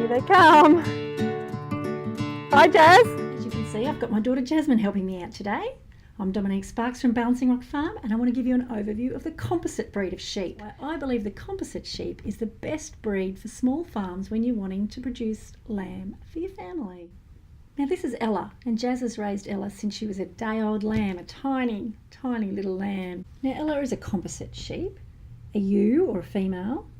Here they come. Hi Jazz. As you can see, I've got my daughter Jasmine helping me out today. I'm Dominique Sparks from Balancing Rock Farm, and I want to give you an overview of the Composite breed of sheep. I believe the Composite sheep is the best breed for small farms when you're wanting to produce lamb for your family. Now this is Ella, and Jazz has raised Ella since she was a day-old lamb, a tiny, tiny little lamb. Now Ella is a Composite sheep, a ewe or a female,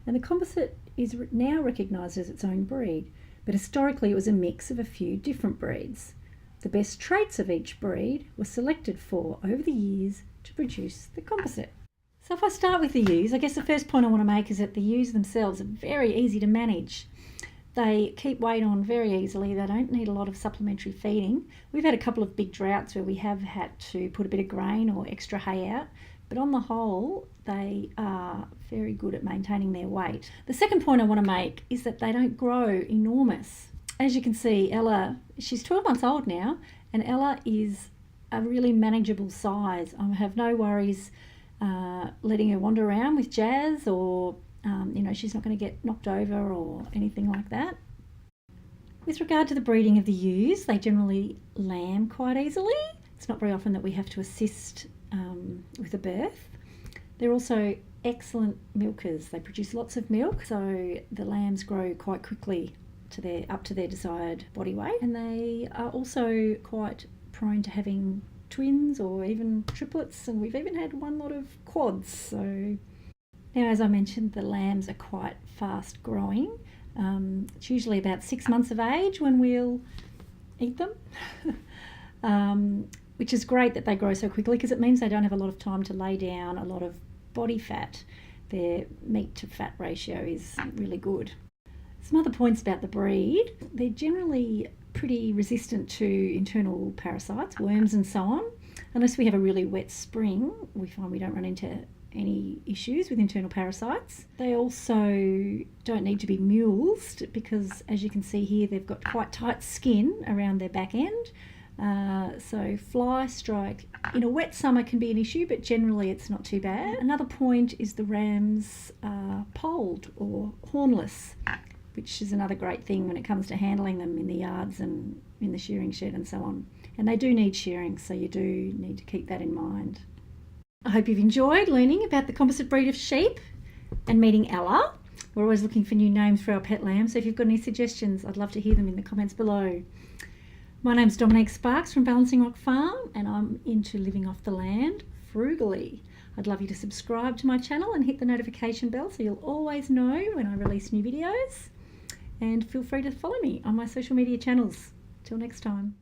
and the Composite is now recognised as its own breed, but historically it was a mix of a few different breeds. The best traits of each breed were selected for over the years to produce the Composite. So if I start with the ewes, I guess the first point I want to make is that the ewes themselves are very easy to manage. They keep weight on very easily. They don't need a lot of supplementary feeding. We've had a couple of big droughts where we have had to put a bit of grain or extra hay out, but on the whole, they are very good at maintaining their weight. The second point I want to make is that they don't grow enormous. As you can see, Ella, she's 12 months old now, and Ella is a really manageable size. I have no worries letting her wander around with Jazz, or she's not going to get knocked over or anything like that. With regard to the breeding of the ewes, they generally lamb quite easily. It's not very often that we have to assist with a birth. They're also excellent milkers. They produce lots of milk, so the lambs grow quite quickly up to their desired body weight, and they are also quite prone to having twins or even triplets, and we've even had one lot of quads. So now, as I mentioned, the lambs are quite fast growing. It's usually about 6 months of age when we'll eat them, which is great that they grow so quickly because it means they don't have a lot of time to lay down a lot of body fat. Their meat to fat ratio is really good. Some other points about the breed: they're generally pretty resistant to internal parasites, worms and so on. Unless we have a really wet spring, we find we don't run into any issues with internal parasites. They also don't need to be mulesed because, as you can see here, they've got quite tight skin around their back end. So fly strike in a wet summer can be an issue, but generally it's not too bad. Another point is the rams are polled or hornless, which is another great thing when it comes to handling them in the yards and in the shearing shed and so on. And they do need shearing, so you do need to keep that in mind. I hope you've enjoyed learning about the Composite breed of sheep and meeting Ella. We're always looking for new names for our pet lambs, so if you've got any suggestions, I'd love to hear them in the comments below. My name's Dominique Sparks from Balancing Rock Farm, and I'm into living off the land frugally. I'd love you to subscribe to my channel and hit the notification bell so you'll always know when I release new videos. And feel free to follow me on my social media channels. Till next time.